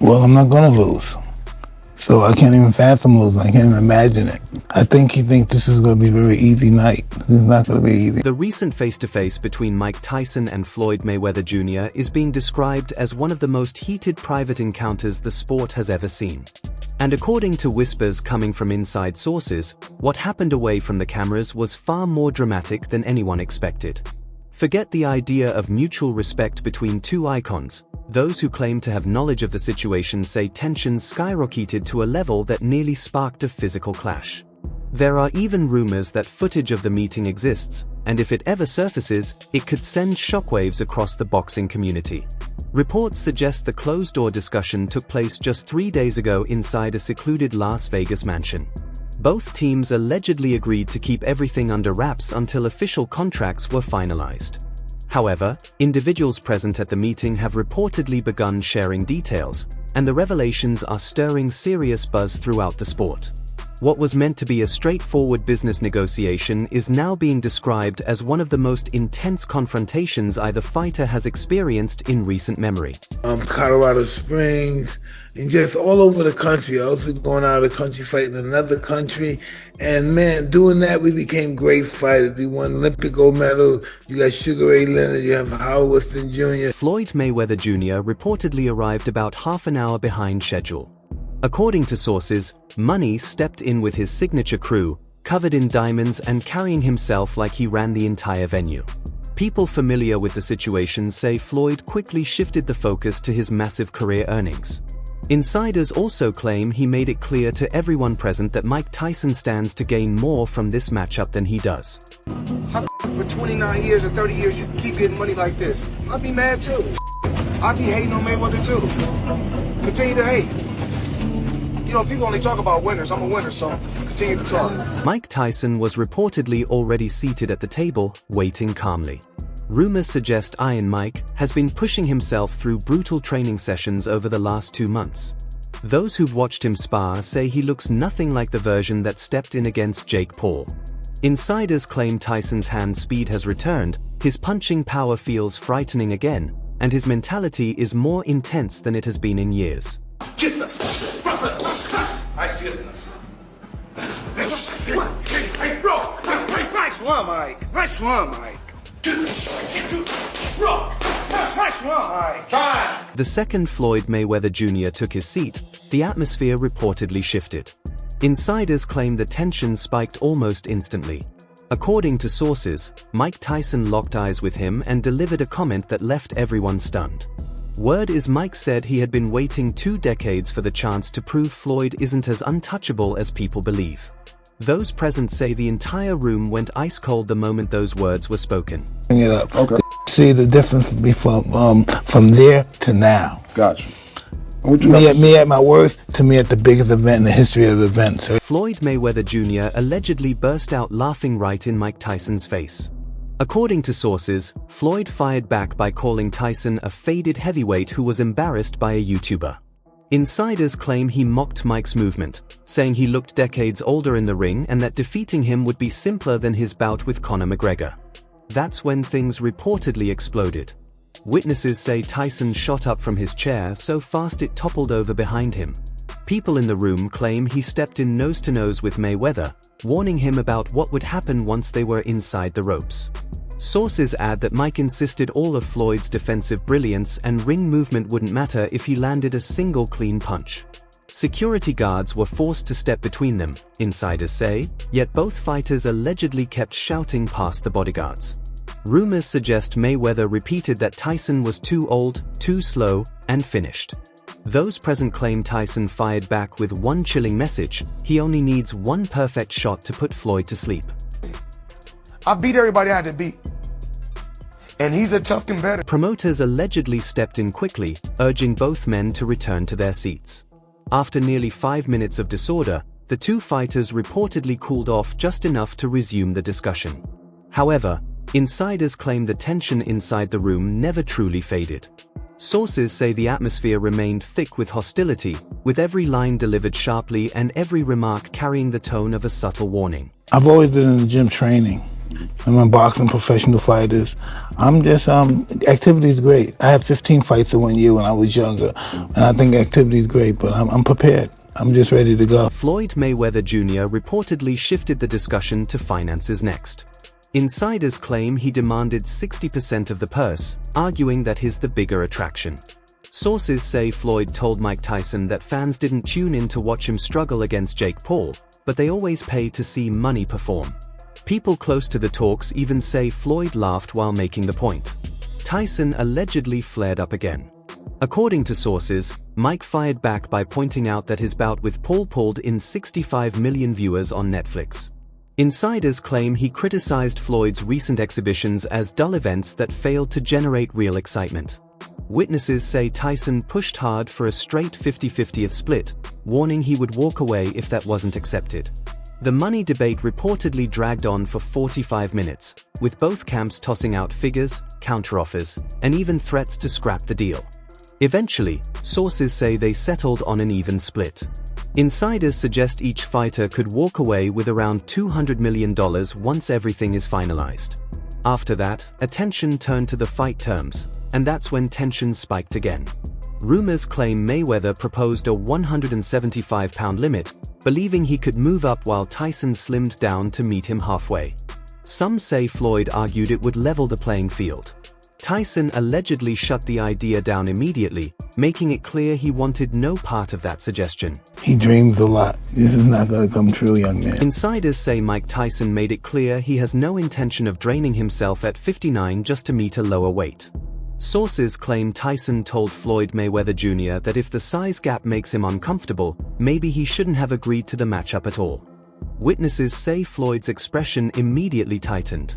Well, I'm not gonna lose. So I can't even fathom losing. I can't even imagine it. I think he thinks this is going to be a very easy night. It's not going to be easy. The recent face-to-face between Mike Tyson and Floyd Mayweather Jr. is being described as one of the most heated private encounters the sport has ever seen. And according to whispers coming from inside sources, what happened away from the cameras was far more dramatic than anyone expected. Forget the idea of mutual respect between two icons. Those who claim to have knowledge of the situation say tensions skyrocketed to a level that nearly sparked a physical clash. There are even rumors that footage of the meeting exists, and if it ever surfaces, it could send shockwaves across the boxing community. Reports suggest the closed-door discussion took place just 3 days ago inside a secluded Las Vegas mansion. Both teams allegedly agreed to keep everything under wraps until official contracts were finalized. However, individuals present at the meeting have reportedly begun sharing details, and the revelations are stirring serious buzz throughout the sport. What was meant to be a straightforward business negotiation is now being described as one of the most intense confrontations either fighter has experienced in recent memory. Colorado Springs, and just all over the country. I also been going out of the country fighting in another country. And man, doing that, we became great fighters. We won Olympic gold medal. You got Sugar Ray Leonard, you have Howard Weston Jr. Floyd Mayweather Jr. reportedly arrived about half an hour behind schedule. According to sources, Money stepped in with his signature crew, covered in diamonds and carrying himself like he ran the entire venue. People familiar with the situation say Floyd quickly shifted the focus to his massive career earnings. Insiders also claim he made it clear to everyone present that Mike Tyson stands to gain more from this matchup than he does. How for 29 years or 30 years you keep getting money like this? I'd be mad too. I'd be hating on Mayweather too. Continue to hate. You know, people only talk about winners. I'm a winner, so continue to talk. Mike Tyson was reportedly already seated at the table, waiting calmly. Rumors suggest Iron Mike has been pushing himself through brutal training sessions over the last 2 months. Those who've watched him spar say he looks nothing like the version that stepped in against Jake Paul. Insiders claim Tyson's hand speed has returned, his punching power feels frightening again, and his mentality is more intense than it has been in years. Nice one, Mike. Nice one, Mike. The second Floyd Mayweather Jr. took his seat, the atmosphere reportedly shifted. Insiders claim the tension spiked almost instantly. According to sources, Mike Tyson locked eyes with him and delivered a comment that left everyone stunned. Word is Mike said he had been waiting 2 decades for the chance to prove Floyd isn't as untouchable as people believe. Those present say the entire room went ice cold the moment those words were spoken. Bring it up. Okay. See the difference from there to now. Gotcha. Me at my worst, to me at the biggest event in the history of events. Floyd Mayweather Jr. allegedly burst out laughing right in Mike Tyson's face. According to sources, Floyd fired back by calling Tyson a faded heavyweight who was embarrassed by a YouTuber. Insiders claim he mocked Mike's movement, saying he looked decades older in the ring and that defeating him would be simpler than his bout with Conor McGregor. That's when things reportedly exploded. Witnesses say Tyson shot up from his chair so fast it toppled over behind him. People in the room claim he stepped in nose-to-nose with Mayweather, warning him about what would happen once they were inside the ropes. Sources add that Mike insisted all of Floyd's defensive brilliance and ring movement wouldn't matter if he landed a single clean punch. Security guards were forced to step between them, insiders say, yet both fighters allegedly kept shouting past the bodyguards. Rumors suggest Mayweather repeated that Tyson was too old, too slow, and finished. Those present claim Tyson fired back with one chilling message: he only needs one perfect shot to put Floyd to sleep. I beat everybody I had to beat. And he's a tough competitor. Promoters allegedly stepped in quickly, urging both men to return to their seats. After nearly 5 minutes of disorder, the two fighters reportedly cooled off just enough to resume the discussion. However, insiders claim the tension inside the room never truly faded. Sources say the atmosphere remained thick with hostility, with every line delivered sharply and every remark carrying the tone of a subtle warning. I've always been in the gym training. I'm in boxing, professional fighters. I'm just, activity is great. I had 15 fights in 1 year when I was younger, and I think activity is great, but I'm prepared. I'm just ready to go. Floyd Mayweather Jr. reportedly shifted the discussion to finances next. Insiders claim he demanded 60% of the purse, arguing that he's the bigger attraction. Sources say Floyd told Mike Tyson that fans didn't tune in to watch him struggle against Jake Paul, but they always pay to see money perform. People close to the talks even say Floyd laughed while making the point. Tyson allegedly flared up again. According to sources, Mike fired back by pointing out that his bout with Paul pulled in 65 million viewers on Netflix. Insiders claim he criticized Floyd's recent exhibitions as dull events that failed to generate real excitement. Witnesses say Tyson pushed hard for a straight 50-50th split, warning he would walk away if that wasn't accepted. The money debate reportedly dragged on for 45 minutes, with both camps tossing out figures, counteroffers, and even threats to scrap the deal. Eventually, sources say they settled on an even split. Insiders suggest each fighter could walk away with around $200 million once everything is finalized. After that, attention turned to the fight terms, and that's when tensions spiked again. Rumors claim Mayweather proposed a 175-pound limit, believing he could move up while Tyson slimmed down to meet him halfway. Some say Floyd argued it would level the playing field. Tyson allegedly shut the idea down immediately, making it clear he wanted no part of that suggestion. He dreams a lot. This is not going to come true, young man. Insiders say Mike Tyson made it clear he has no intention of draining himself at 59 just to meet a lower weight. Sources claim Tyson told Floyd Mayweather Jr. that if the size gap makes him uncomfortable, maybe he shouldn't have agreed to the matchup at all. Witnesses say Floyd's expression immediately tightened.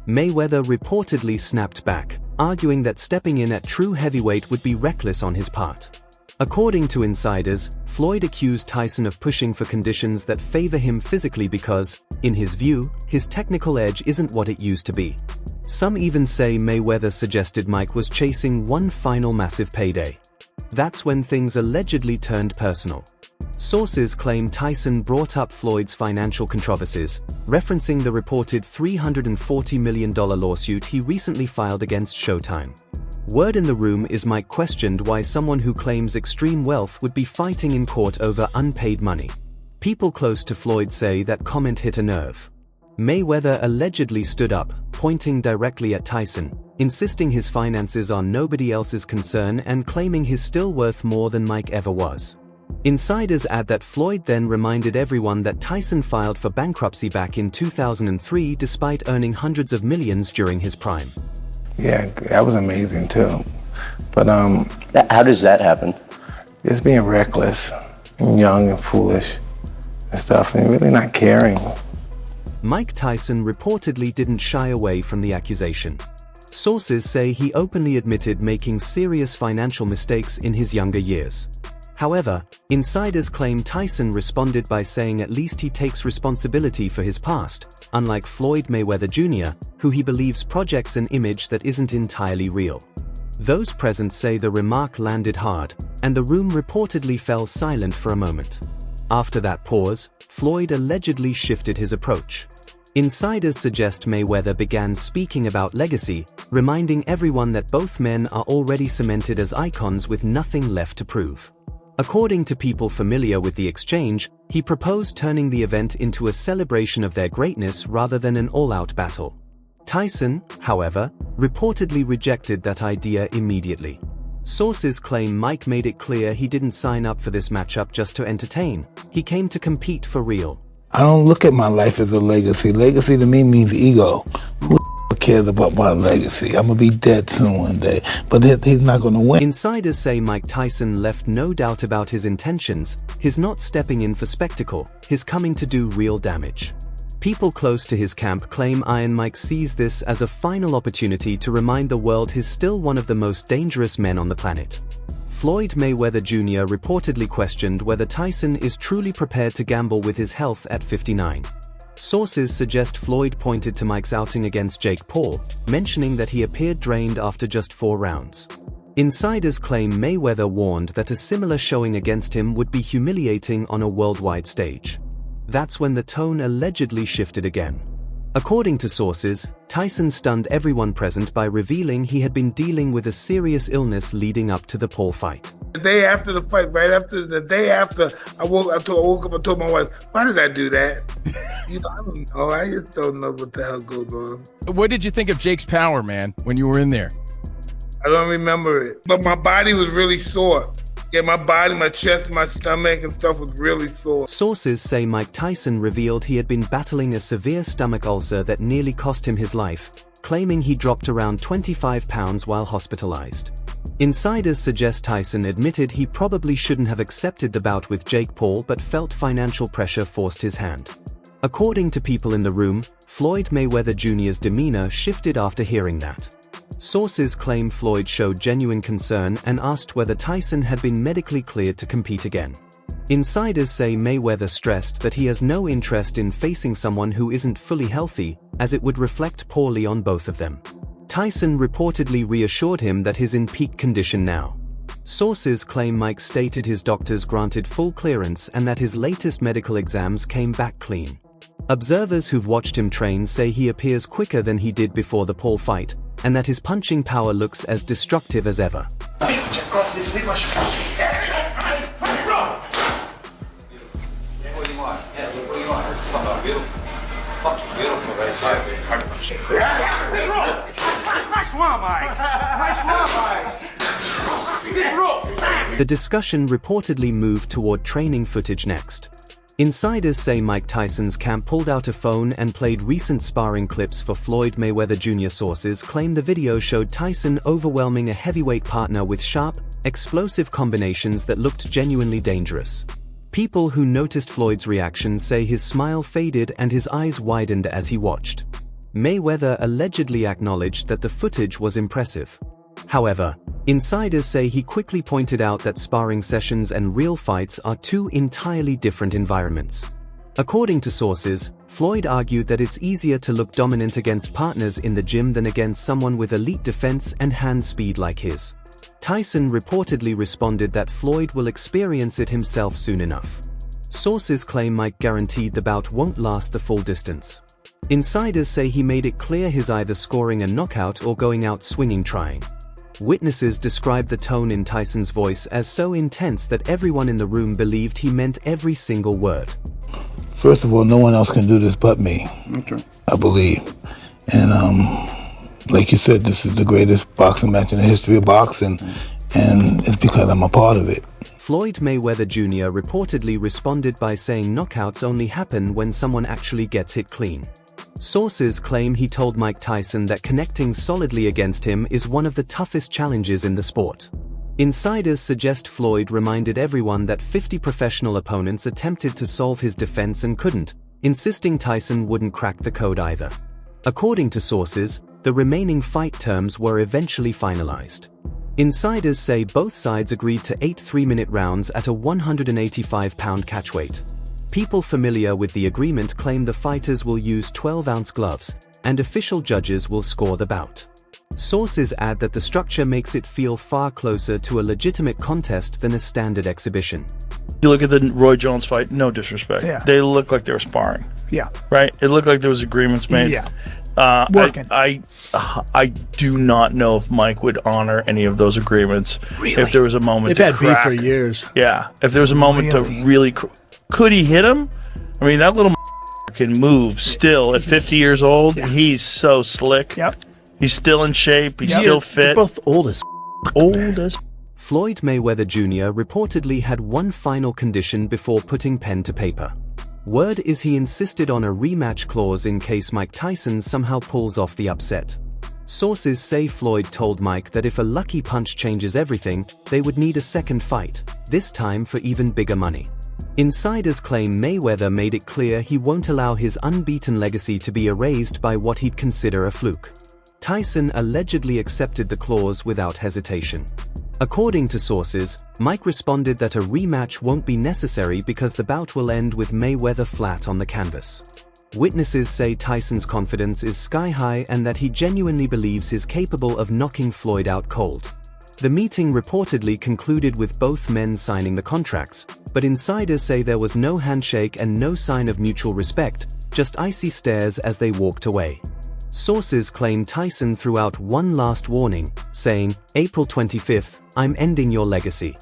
Mayweather reportedly snapped back, arguing that stepping in at true heavyweight would be reckless on his part. According to insiders, Floyd accused Tyson of pushing for conditions that favor him physically because, in his view, his technical edge isn't what it used to be. Some even say Mayweather suggested Mike was chasing one final massive payday. That's when things allegedly turned personal. Sources claim Tyson brought up Floyd's financial controversies, referencing the reported $340 million lawsuit he recently filed against Showtime. Word in the room is Mike questioned why someone who claims extreme wealth would be fighting in court over unpaid money. People close to Floyd say that comment hit a nerve. Mayweather allegedly stood up, pointing directly at Tyson, insisting his finances are nobody else's concern and claiming he's still worth more than Mike ever was. Insiders add that Floyd then reminded everyone that Tyson filed for bankruptcy back in 2003 despite earning hundreds of millions during his prime. Yeah, that was amazing too. But how does that happen? just being reckless and young and foolish and stuff and really not caring. Mike Tyson reportedly didn't shy away from the accusation. Sources say he openly admitted making serious financial mistakes in his younger years. However, insiders claim Tyson responded by saying at least he takes responsibility for his past, unlike Floyd Mayweather Jr., who he believes projects an image that isn't entirely real. Those present say the remark landed hard, and the room reportedly fell silent for a moment. After that pause, Floyd allegedly shifted his approach. Insiders suggest Mayweather began speaking about legacy, reminding everyone that both men are already cemented as icons with nothing left to prove. According to people familiar with the exchange, he proposed turning the event into a celebration of their greatness rather than an all-out battle. Tyson, however, reportedly rejected that idea immediately. Sources claim Mike made it clear he didn't sign up for this matchup just to entertain. He came to compete for real. I don't look at my life as a legacy. Legacy to me means ego. Who cares about my legacy? I'm gonna be dead soon one day, but he's not gonna win. Insiders say Mike Tyson left no doubt about his intentions, his not stepping in for spectacle, his coming to do real damage. People close to his camp claim Iron Mike sees this as a final opportunity to remind the world he's still one of the most dangerous men on the planet. Floyd Mayweather Jr. reportedly questioned whether Tyson is truly prepared to gamble with his health at 59. Sources suggest Floyd pointed to Mike's outing against Jake Paul, mentioning that he appeared drained after just 4 rounds. Insiders claim Mayweather warned that a similar showing against him would be humiliating on a worldwide stage. That's when the tone allegedly shifted again. According to sources, Tyson stunned everyone present by revealing he had been dealing with a serious illness leading up to the Paul fight. The day after the fight, the day after, I woke up and told my wife, why did I do that? I don't know. I just don't know what the hell goes on. What did you think of Jake's power, man, when you were in there? I don't remember it. But my body was really sore. Yeah, my body, my chest, my stomach and stuff was really sore. Sources say Mike Tyson revealed he had been battling a severe stomach ulcer that nearly cost him his life, claiming he dropped around 25 pounds while hospitalized. Insiders suggest Tyson admitted he probably shouldn't have accepted the bout with Jake Paul but felt financial pressure forced his hand. According to people in the room, Floyd Mayweather Jr.'s demeanor shifted after hearing that. Sources claim Floyd showed genuine concern and asked whether Tyson had been medically cleared to compete again. Insiders say Mayweather stressed that he has no interest in facing someone who isn't fully healthy, as it would reflect poorly on both of them. Tyson reportedly reassured him that he's in peak condition now. Sources claim Mike stated his doctors granted full clearance and that his latest medical exams came back clean. Observers who've watched him train say he appears quicker than he did before the Paul fight, and that his punching power looks as destructive as ever. The discussion reportedly moved toward training footage next. Insiders say Mike Tyson's camp pulled out a phone and played recent sparring clips for Floyd Mayweather Jr. Sources claim the video showed Tyson overwhelming a heavyweight partner with sharp, explosive combinations that looked genuinely dangerous. People who noticed Floyd's reaction say his smile faded and his eyes widened as he watched. Mayweather allegedly acknowledged that the footage was impressive. However, insiders say he quickly pointed out that sparring sessions and real fights are two entirely different environments. According to sources, Floyd argued that it's easier to look dominant against partners in the gym than against someone with elite defense and hand speed like his. Tyson reportedly responded that Floyd will experience it himself soon enough. Sources claim Mike guaranteed the bout won't last the full distance. Insiders say he made it clear he's either scoring a knockout or going out swinging trying. Witnesses described the tone in Tyson's voice as so intense that everyone in the room believed he meant every single word. First of all, no one else can do this but me, Okay. I believe. And like you said, this is the greatest boxing match in the history of boxing, and it's because I'm a part of it. Floyd Mayweather Jr. reportedly responded by saying knockouts only happen when someone actually gets hit clean. Sources claim he told Mike Tyson that connecting solidly against him is one of the toughest challenges in the sport. Insiders suggest Floyd reminded everyone that 50 professional opponents attempted to solve his defense and couldn't, insisting Tyson wouldn't crack the code either. According to sources, the remaining fight terms were eventually finalized. Insiders say both sides agreed to 8 3-minute rounds at a 185-pound catchweight. People familiar with the agreement claim the fighters will use 12-ounce gloves, and official judges will score the bout. Sources add that the structure makes it feel far closer to a legitimate contest than a standard exhibition. You look at the Roy Jones fight, no disrespect. Yeah. They look like they were sparring. Yeah. Right? It looked like there was agreements made. Yeah. Working. I do not know if Mike would honor any of those agreements. Really? If there was a moment They've to had beef crack. for years. Yeah. If there was a moment to really... Could he hit him? I mean, that little can move still at 50 years old. Yeah. He's so slick. Yep. He's still in shape. He's still fit. They're both old as Floyd Mayweather Jr. reportedly had one final condition before putting pen to paper. Word is he insisted on a rematch clause in case Mike Tyson somehow pulls off the upset. Sources say Floyd told Mike that if a lucky punch changes everything, they would need a second fight, this time for even bigger money. Insiders claim Mayweather made it clear he won't allow his unbeaten legacy to be erased by what he'd consider a fluke. Tyson allegedly accepted the clause without hesitation. According to sources, Mike responded that a rematch won't be necessary because the bout will end with Mayweather flat on the canvas. Witnesses say Tyson's confidence is sky high and that he genuinely believes he's capable of knocking Floyd out cold. The meeting reportedly concluded with both men signing the contracts, but insiders say there was no handshake and no sign of mutual respect, just icy stares as they walked away. Sources claim Tyson threw out one last warning, saying, "April 25th, I'm ending your legacy."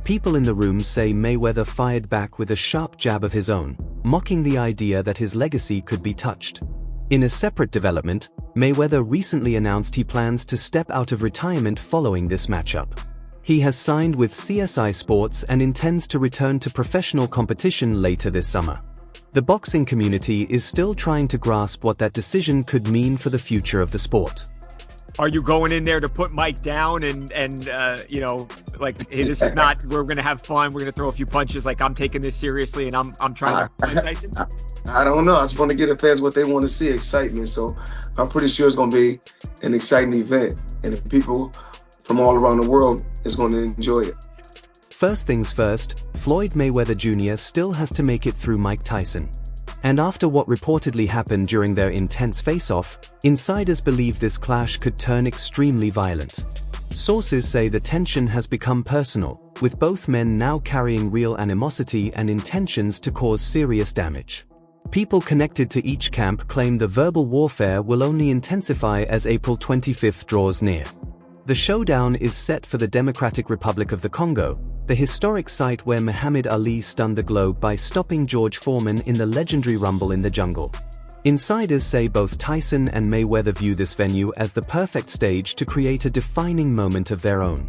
People in the room say Mayweather fired back with a sharp jab of his own, mocking the idea that his legacy could be touched. In a separate development, Mayweather recently announced he plans to step out of retirement following this matchup. He has signed with CSI Sports and intends to return to professional competition later this summer. The boxing community is still trying to grasp what that decision could mean for the future of the sport. Are you going in there to put Mike down and you know, like, hey, this is not, we're going to have fun, we're going to throw a few punches, like, I'm taking this seriously and I'm trying to fight Tyson? I don't know. I just want to get the fans what they want to see, excitement. So I'm pretty sure it's going to be an exciting event. And if people from all around the world is going to enjoy it. First things first, Floyd Mayweather Jr. still has to make it through Mike Tyson. And after what reportedly happened during their intense face-off, insiders believe this clash could turn extremely violent. Sources say the tension has become personal, with both men now carrying real animosity and intentions to cause serious damage. People connected to each camp claim the verbal warfare will only intensify as April 25th draws near. The showdown is set for the Democratic Republic of the Congo, the historic site where Muhammad Ali stunned the globe by stopping George Foreman in the legendary Rumble in the Jungle. Insiders say both Tyson and Mayweather view this venue as the perfect stage to create a defining moment of their own.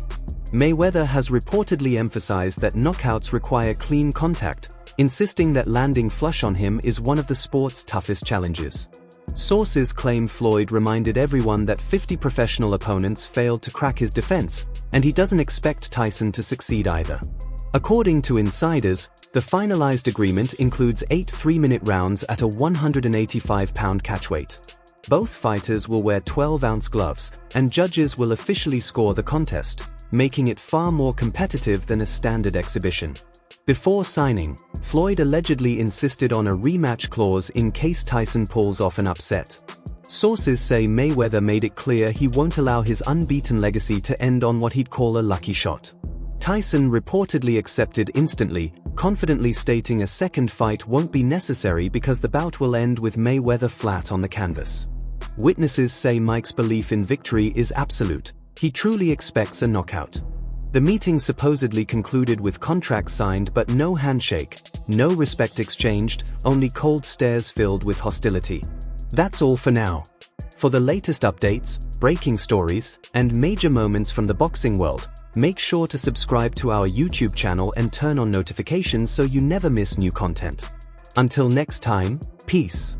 Mayweather has reportedly emphasized that knockouts require clean contact, insisting that landing flush on him is one of the sport's toughest challenges. Sources claim Floyd reminded everyone that 50 professional opponents failed to crack his defense, and he doesn't expect Tyson to succeed either. According to insiders, the finalized agreement includes 8 3-minute rounds at a 185-pound catchweight. Both fighters will wear 12-ounce gloves, and judges will officially score the contest, making it far more competitive than a standard exhibition. Before signing, Floyd allegedly insisted on a rematch clause in case Tyson pulls off an upset. Sources say Mayweather made it clear he won't allow his unbeaten legacy to end on what he'd call a lucky shot. Tyson reportedly accepted instantly, confidently stating a second fight won't be necessary because the bout will end with Mayweather flat on the canvas. Witnesses say Mike's belief in victory is absolute. He truly expects a knockout. The meeting supposedly concluded with contracts signed but no handshake, no respect exchanged, only cold stares filled with hostility. That's all for now. For the latest updates, breaking stories, and major moments from the boxing world, make sure to subscribe to our YouTube channel and turn on notifications so you never miss new content. Until next time, peace.